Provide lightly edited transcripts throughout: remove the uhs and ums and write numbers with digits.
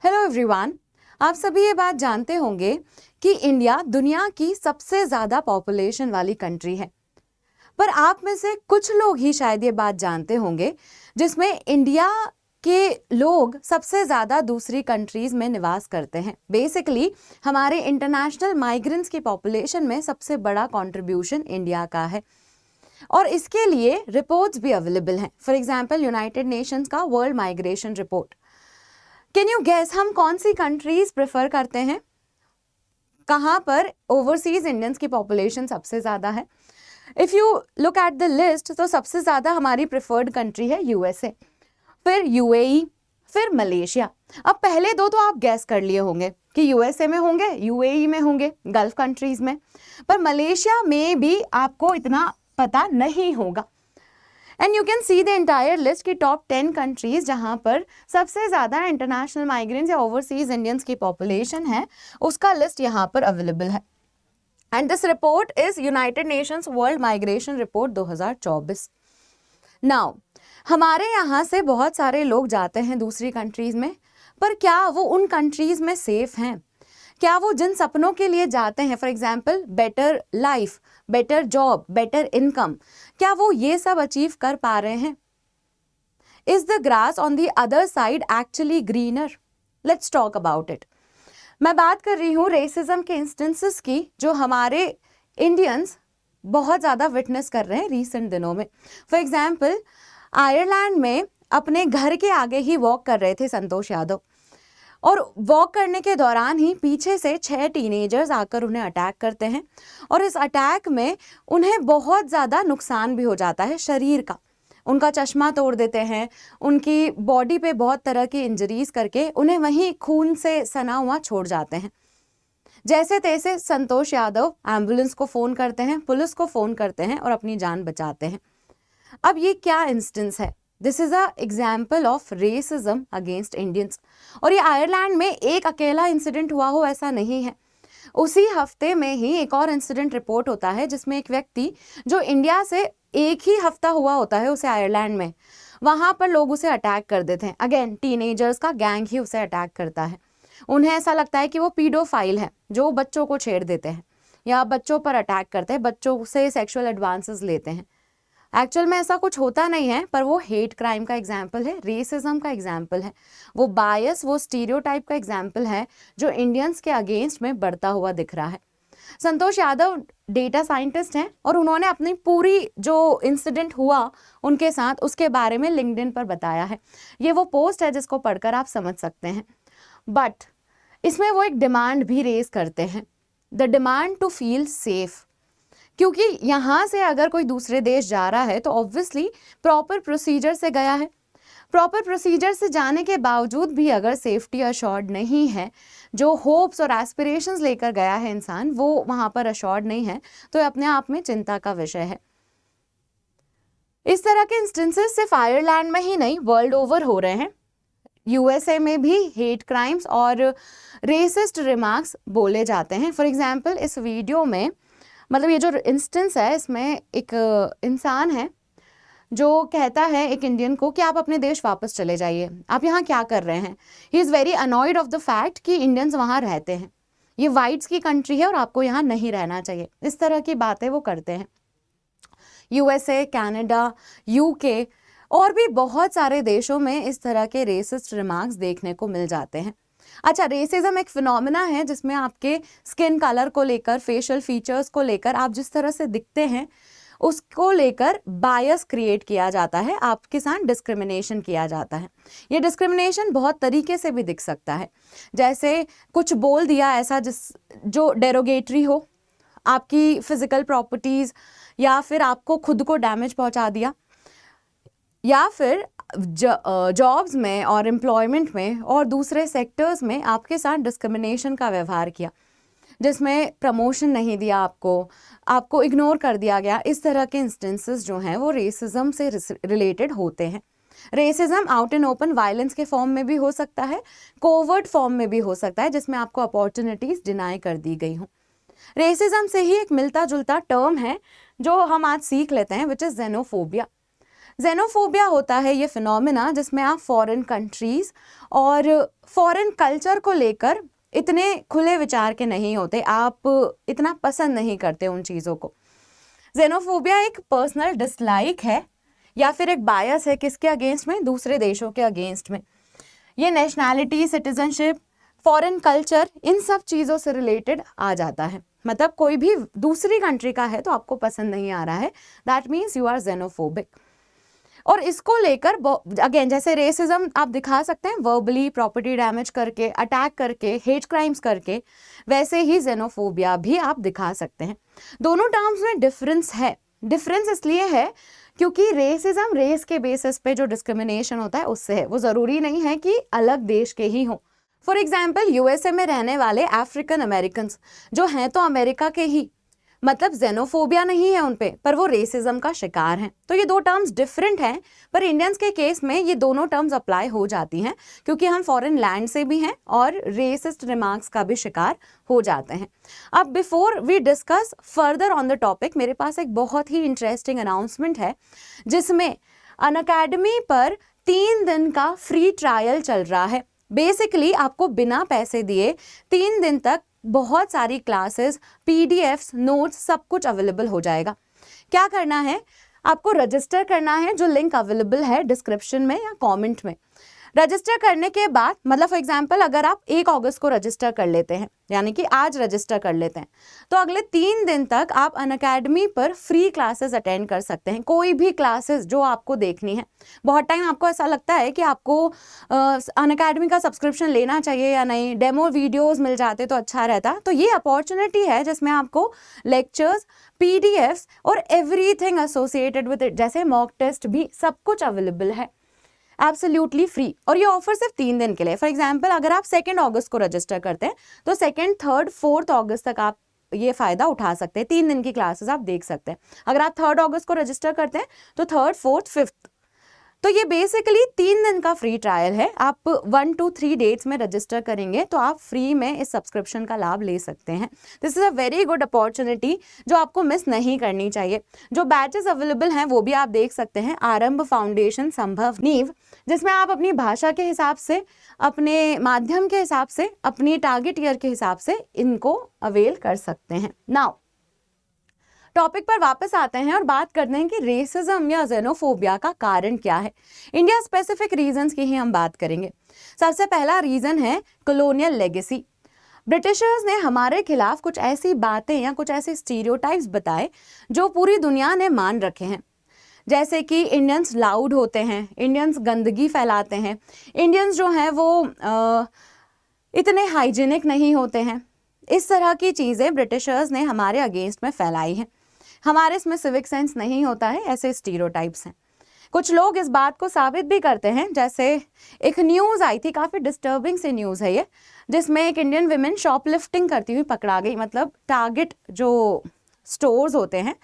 Hello everyone. आप सभी ये बात जानते होंगे कि इंडिया दुनिया की सबसे ज़्यादा पॉपुलेशन वाली कंट्री है। पर आप में से कुछ लोग ही शायद ये बात जानते होंगे जिसमें इंडिया के लोग सबसे ज़्यादा दूसरी कंट्रीज़ में निवास करते हैं। बेसिकली हमारे इंटरनेशनल माइग्रेंट्स की पॉपुलेशन में सबसे बड़ा कंट्रीब्यूशन इंडिया का है और इसके लिए रिपोर्ट्स भी अवेलेबल हैं। फॉर एग्जांपल यूनाइटेड नेशंस का world migration report. Can you guess हम कौन सी कंट्रीज प्रेफर करते हैं? कहाँ पर ओवरसीज इंडियंस की पॉपुलेशन सबसे ज़्यादा है? If you look at the list तो सबसे ज़्यादा हमारी प्रेफर्ड कंट्री है यूएसए, फिर यूएई, फिर मलेशिया। अब पहले दो तो आप गैस कर लिए होंगे कि यूएसए में होंगे, यूएई में होंगे, गल्फ कंट्रीज में, पर मलेशिया में भी आपको इतना पता नहीं होगा। And you can see the entire list की टॉप 10 कंट्रीज जहां पर सबसे ज़्यादा इंटरनेशनल माइग्रेंट्स या ओवरसीज इंडियंस की पॉपुलेशन है, उसका लिस्ट यहाँ पर अवेलेबल है। And this report is United Nations world migration report 2024। Now हमारे यहाँ से बहुत सारे लोग जाते हैं दूसरी कंट्रीज में, पर क्या वो उन कंट्रीज में सेफ हैं? क्या वो जिन सपनों के लिए जाते हैं, for example better life, better job, better income, क्या वो ये सब अचीव कर पा रहे हैं? Is the grass on the other side actually greener? Let's talk about it. मैं बात कर रही हूँ रेसिज्म के इंस्टेंसेस की जो हमारे इंडियंस बहुत ज़्यादा विटनेस कर रहे हैं रिसेंट दिनों में। फॉर एग्जाम्पल आयरलैंड में अपने घर के आगे ही वॉक कर रहे थे संतोष यादव, और वॉक करने के दौरान ही पीछे से 6 टीनेजर्स आकर उन्हें अटैक करते हैं और इस अटैक में उन्हें बहुत ज़्यादा नुकसान भी हो जाता है शरीर का। उनका चश्मा तोड़ देते हैं, उनकी बॉडी पे बहुत तरह की इंजरीज करके उन्हें वहीं खून से सना हुआ छोड़ जाते हैं। जैसे तैसे संतोष यादव एम्बुलेंस को फ़ोन करते हैं, पुलिस को फ़ोन करते हैं और अपनी जान बचाते हैं। अब ये क्या इंस्टेंस है? This is a example of racism against Indians. और ये आयरलैंड में एक अकेला इंसिडेंट हुआ हो ऐसा नहीं है। उसी हफ्ते में ही एक और इंसिडेंट रिपोर्ट होता है जिसमें एक व्यक्ति जो इंडिया से एक ही हफ्ता हुआ होता है उसे आयरलैंड में, वहाँ पर लोग उसे अटैक कर देते हैं। अगेन टीनेजर्स का गैंग ही उसे अटैक करता है। उन्हें ऐसा लगता है कि वो पीडोफाइल है जो बच्चों को छेड़ देते हैं या बच्चों पर अटैक करते हैं, बच्चों से सेक्सुअल एडवांसेस लेते हैं। एक्चुअल में ऐसा कुछ होता नहीं है, पर वो हेट क्राइम का एग्जाम्पल है, रेसिज्म का एग्जाम्पल है, वो बायस, वो स्टीरियोटाइप का एग्जाम्पल है जो इंडियंस के अगेंस्ट में बढ़ता हुआ दिख रहा है। संतोष यादव डेटा साइंटिस्ट हैं और उन्होंने अपनी पूरी जो इंसिडेंट हुआ उनके साथ उसके बारे में लिंक्डइन पर बताया है। ये वो पोस्ट है जिसको पढ़कर आप समझ सकते हैं। बट इसमें वो एक डिमांड भी रेज करते हैं, the demand to feel safe. क्योंकि यहाँ से अगर कोई दूसरे देश जा रहा है तो ऑब्वियसली प्रॉपर प्रोसीजर से गया है। प्रॉपर प्रोसीजर से जाने के बावजूद भी अगर सेफ्टी अश्योर्ड नहीं है, जो होप्स और एस्पिरेशंस लेकर गया है इंसान वो वहाँ पर अश्योर्ड नहीं है, तो ये अपने आप में चिंता का विषय है। इस तरह के इंस्टेंसेस सिर्फ आयरलैंड में ही नहीं वर्ल्ड ओवर हो रहे हैं। यूएसए में भी हेट क्राइम्स और रेसिस्ट रिमार्क्स बोले जाते हैं। फॉर एग्जाम्पल इस वीडियो में, मतलब ये जो इंस्टेंस है, इसमें एक इंसान है जो कहता है एक इंडियन को कि आप अपने देश वापस चले जाइए, आप यहाँ क्या कर रहे हैं। He is very annoyed of the fact कि इंडियंस वहाँ रहते हैं, ये वाइट्स की कंट्री है और आपको यहाँ नहीं रहना चाहिए। इस तरह की बातें वो करते हैं। यूएसए, कनाडा, यूके और भी बहुत सारे देशों में इस तरह के रेसिस्ट रिमार्क्स देखने को मिल जाते हैं। अच्छा, रेसिज्म एक फिनोमिना है जिसमें आपके स्किन कलर को लेकर, फेशियल फीचर्स को लेकर, आप जिस तरह से दिखते हैं उसको लेकर बायस क्रिएट किया जाता है, आपके साथ डिस्क्रिमिनेशन किया जाता है। ये डिस्क्रिमिनेशन बहुत तरीके से भी दिख सकता है, जैसे कुछ बोल दिया ऐसा जो डेरोगेटरी हो, आपकी फिजिकल प्रॉपर्टीज़, या फिर आपको खुद को डैमेज पहुंचा दिया, या फिर जॉब्स में और एम्प्लॉयमेंट में और दूसरे सेक्टर्स में आपके साथ डिस्क्रिमिनेशन का व्यवहार किया, जिसमें प्रमोशन नहीं दिया, आपको इग्नोर कर दिया गया। इस तरह के इंस्टेंसेस जो हैं वो रेसिज्म से रिलेटेड होते हैं। Racism out and open violence के फॉर्म में भी हो सकता है, कोवर्ट फॉर्म में भी हो सकता है, जिसमें आपको अपॉर्चुनिटीज डिनाई कर दी गई हों। रेसिज्म से ही एक मिलता जुलता टर्म है जो हम आज सीख लेते हैं, विच इज़ जेनोफोबिया। जेनोफोबिया होता है ये फिनोमिना जिसमें आप फॉरेन कंट्रीज और फॉरेन कल्चर को लेकर इतने खुले विचार के नहीं होते, आप इतना पसंद नहीं करते उन चीज़ों को। जेनोफोबिया एक पर्सनल डिसलाइक है या फिर एक बायस है, किसके अगेंस्ट में? दूसरे देशों के अगेंस्ट में। ये नेशनैलिटी, सिटीजनशिप, फॉरेन कल्चर, इन सब चीज़ों से रिलेटेड आ जाता है। मतलब कोई भी दूसरी कंट्री का है तो आपको पसंद नहीं आ रहा है, that means you are xenophobic. और इसको लेकर अगेन जैसे रेसिज्म आप दिखा सकते हैं वर्बली, प्रॉपर्टी डैमेज करके, अटैक करके, हेट क्राइम्स करके, वैसे ही जेनोफोबिया भी आप दिखा सकते हैं। दोनों टर्म्स में डिफरेंस है। डिफरेंस इसलिए है क्योंकि रेसिज्म रेस के बेसिस पे जो डिस्क्रिमिनेशन होता है उससे है, वो ज़रूरी नहीं है कि अलग देश के ही हों। फॉर एग्जाम्पल यूएसए में रहने वाले अफ्रीकन अमेरिकन जो हैं तो अमेरिका के ही, मतलब जेनोफोबिया नहीं है उन पे, पर वो रेसिज्म का शिकार हैं। तो ये दो टर्म्स डिफरेंट हैं, पर इंडियंस के केस में ये दोनों टर्म्स अप्लाई हो जाती हैं क्योंकि हम फॉरेन लैंड से भी हैं और रेसिस्ट रिमार्क्स का भी शिकार हो जाते हैं। अब before we discuss further on the topic, मेरे पास एक बहुत ही इंटरेस्टिंग अनाउंसमेंट है जिसमें अनअकैडमी पर 3 दिन का फ्री ट्रायल चल रहा है। बेसिकली आपको बिना पैसे दिए 3 दिन तक बहुत सारी क्लासेस, पीडीएफ्स, नोट्स, सब कुछ अवेलेबल हो जाएगा। क्या करना है? आपको रजिस्टर करना है, जो लिंक अवेलेबल है डिस्क्रिप्शन में या कमेंट में। रजिस्टर करने के बाद, मतलब फॉर एग्जांपल अगर आप 1 अगस्त को रजिस्टर कर लेते हैं, यानी कि आज रजिस्टर कर लेते हैं, तो अगले 3 दिन तक आप अनअकैडमी पर फ्री क्लासेस अटेंड कर सकते हैं, कोई भी क्लासेस जो आपको देखनी है। बहुत टाइम आपको ऐसा लगता है कि आपको अनअकैडमी का सब्सक्रिप्शन लेना चाहिए या नहीं, डेमो वीडियोस मिल जाते तो अच्छा रहता। तो ये अपॉर्चुनिटी है जिसमें आपको लेक्चर्स, पीडीएफ्स और एवरीथिंग एसोसिएटेड विद इट, जैसे मॉक टेस्ट भी, सब कुछ अवेलेबल है एब्सोल्युटली फ्री। और ये ऑफर सिर्फ 3 दिन के लिए। फॉर एग्जांपल अगर आप 2 अगस्त को रजिस्टर करते हैं तो 2, 3, 4 अगस्त तक आप ये फ़ायदा उठा सकते हैं, 3 दिन की क्लासेस आप देख सकते हैं। अगर आप 3 अगस्त को रजिस्टर करते हैं तो 3, 4, 5, तो ये बेसिकली 3 दिन का फ्री ट्रायल है। आप 1 to 3 डेट्स में रजिस्टर करेंगे तो आप फ्री में इस सब्सक्रिप्शन का लाभ ले सकते हैं। This is a very good opportunity जो आपको मिस नहीं करनी चाहिए। जो बैचेस अवेलेबल हैं वो भी आप देख सकते हैं। आरंभ, फाउंडेशन, संभव, नींव, जिसमें आप अपनी भाषा के हिसाब से, अपने माध्यम के हिसाब से, अपनी टारगेट ईयर के हिसाब से इनको अवेल कर सकते हैं। नाउ टॉपिक पर वापस आते हैं और बात करते हैं कि रेसिज्म या जेनोफोबिया का कारण क्या है। इंडिया स्पेसिफिक रीजंस की ही हम बात करेंगे। सबसे पहला रीजन है कॉलोनियल लेगेसी। ब्रिटिशर्स ने हमारे खिलाफ कुछ ऐसी बातें या कुछ ऐसे स्टीरियोटाइप्स बताए जो पूरी दुनिया ने मान रखे हैं, जैसे कि इंडियंस लाउड होते हैं, इंडियंस गंदगी फैलाते हैं, इंडियंस जो हैं वो इतने हाइजीनिक नहीं होते हैं। इस तरह की चीज़ें ब्रिटिशर्स ने हमारे अगेंस्ट में फैलाई हैं। हमारे इसमें सिविक सेंस नहीं होता है, ऐसे स्टीरियोटाइप्स हैं। कुछ लोग इस बात को साबित भी करते हैं, जैसे एक न्यूज़ आई थी, काफ़ी डिस्टर्बिंग सी न्यूज़ है ये, जिसमें एक इंडियन विमेन शॉपलिफ्टिंग करती हुई पकड़ा गई। मतलब टारगेट जो स्टोर्स होते हैं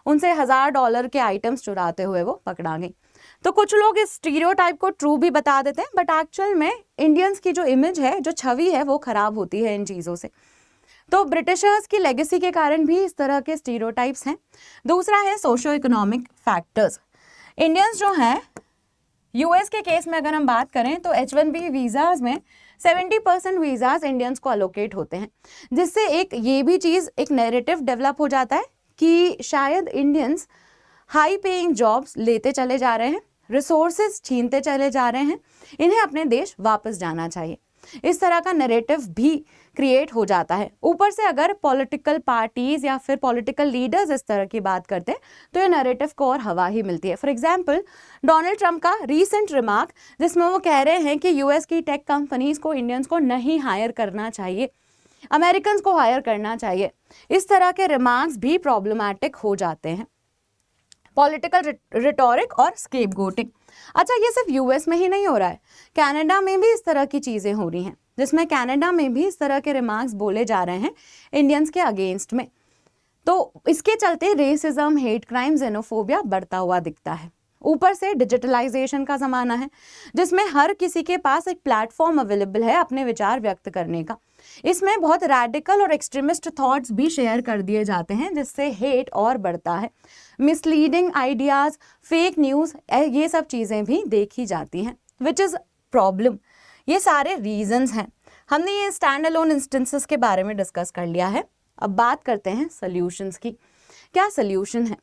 उनसे $1000 के आइटम्स चुराते हुए वो पकड़ा गई। तो कुछ लोग इस स्टीरियोटाइप को ट्रू भी बता देते हैं, बट एक्चुअल में इंडियंस की जो इमेज है, जो छवि है, वो खराब होती है इन चीज़ों से। तो ब्रिटिशर्स की लेगेसी के कारण भी इस तरह के स्टीरियोटाइप्स हैं। दूसरा है सोशो इकोनॉमिक फैक्टर्स। इंडियंस जो हैं, यूएस के केस में अगर हम बात करें तो H1B वीज़ाज में 70% वीज़ाज इंडियंस को अलोकेट होते हैं, जिससे एक ये भी चीज़, एक नैरेटिव डेवलप हो जाता है कि शायद इंडियंस हाई पेइंग जॉब्स लेते चले जा रहे हैं, रिसोर्सेज छीनते चले जा रहे हैं, इन्हें अपने देश वापस जाना चाहिए। इस तरह का नैरेटिव भी क्रिएट हो जाता है। ऊपर से अगर पॉलिटिकल पार्टीज या फिर पॉलिटिकल लीडर्स इस तरह की बात करते हैं तो ये नैरेटिव को और हवा ही मिलती है। फॉर एग्जांपल डोनाल्ड ट्रंप का रीसेंट रिमार्क, जिसमें वो कह रहे हैं कि यूएस की टेक कंपनीज को इंडियंस को नहीं हायर करना चाहिए, अमेरिकन को हायर करना चाहिए, इस तरह के रिमार्क्स भी प्रॉब्लमैटिक हो जाते हैं। पॉलिटिकल रिटोरिक और स्केपगोटिंग। अच्छा, ये सिर्फ यूएस में ही नहीं हो रहा है, कनाडा में भी इस तरह की चीज़ें हो रही हैं, जिसमें कनाडा में भी इस तरह के रिमार्क्स बोले जा रहे हैं इंडियंस के अगेंस्ट में। तो इसके चलते रेसिज्म, हेट क्राइम, जेनोफोबिया बढ़ता हुआ दिखता है। ऊपर से डिजिटलाइजेशन का ज़माना है जिसमें हर किसी के पास एक प्लेटफॉर्म अवेलेबल है अपने विचार व्यक्त करने का। इसमें बहुत रैडिकल और एक्सट्रीमिस्ट थॉट्स भी शेयर कर दिए जाते हैं जिससे हेट और बढ़ता है। मिसलीडिंग आइडियाज़, फेक न्यूज़, ये सब चीज़ें भी देखी जाती हैं, विच इज़ प्रॉब्लम। ये सारे रीजंस हैं। हमने ये स्टैंड अलोन इंस्टेंसेस के बारे में डिस्कस कर लिया है। अब बात करते हैं सॉल्यूशंस की। क्या सॉल्यूशन है?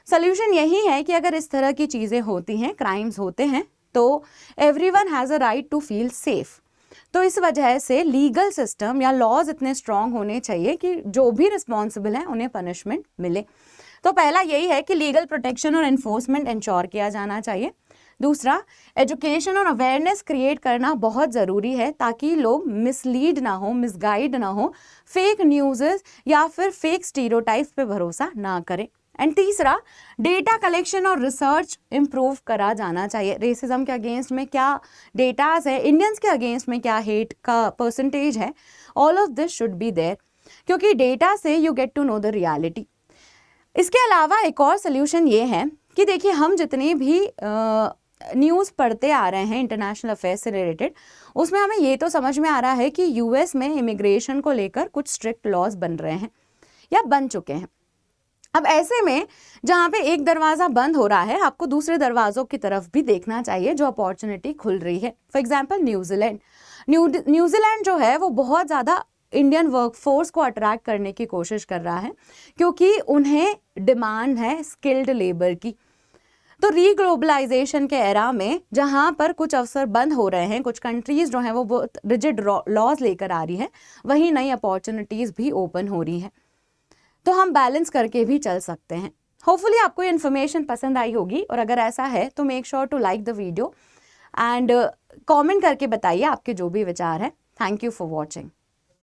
सॉल्यूशन यही है कि अगर इस तरह की चीज़ें होती हैं, क्राइम्स होते हैं, तो everyone has a right to feel safe. तो इस वजह से लीगल सिस्टम या लॉज इतने स्ट्रांग होने चाहिए कि जो भी रिस्पॉन्सिबल हैं उन्हें पनिशमेंट मिले। तो पहला यही है कि लीगल प्रोटेक्शन और एनफोर्समेंट इंश्योर किया जाना चाहिए। दूसरा, एजुकेशन और अवेयरनेस क्रिएट करना बहुत ज़रूरी है ताकि लोग मिसलीड ना हो, मिसगाइड ना हो, फेक न्यूज़ या फिर फेक स्टीरियोटाइप्स पे भरोसा ना करें। एंड तीसरा, डेटा कलेक्शन और रिसर्च इम्प्रूव करा जाना चाहिए। रेसिज्म के अगेंस्ट में क्या डेटाज है, इंडियंस के अगेंस्ट में क्या हेट का परसेंटेज है, all of this should be there, क्योंकि डेटा से you get to know the reality. इसके अलावा एक और सोल्यूशन ये है कि देखिए, हम जितने भी न्यूज़ पढ़ते आ रहे हैं इंटरनेशनल अफेयर्स से रिलेटेड, उसमें हमें ये तो समझ में आ रहा है कि यूएस में इमिग्रेशन को लेकर कुछ स्ट्रिक्ट लॉज बन रहे हैं या बन चुके हैं। अब ऐसे में जहाँ पे एक दरवाज़ा बंद हो रहा है, आपको दूसरे दरवाज़ों की तरफ भी देखना चाहिए जो अपॉर्चुनिटी खुल रही है। For example New Zealand. न्यूजीलैंड जो है वो बहुत ज़्यादा इंडियन वर्कफोर्स को अट्रैक्ट करने की कोशिश कर रहा है क्योंकि उन्हें डिमांड है स्किल्ड लेबर की। तो रीग्लोबलाइजेशन के एरा में जहाँ पर कुछ अवसर बंद हो रहे हैं, कुछ कंट्रीज जो हैं वो बहुत रिजिड लॉज लेकर आ रही है, वहीं नई अपॉर्चुनिटीज़ भी ओपन हो रही हैं। तो हम बैलेंस करके भी चल सकते हैं। होपफुली आपको ये इन्फॉर्मेशन पसंद आई होगी, और अगर ऐसा है तो make sure to like the video and comment करके बताइए आपके जो भी विचार हैं। Thank you for watching.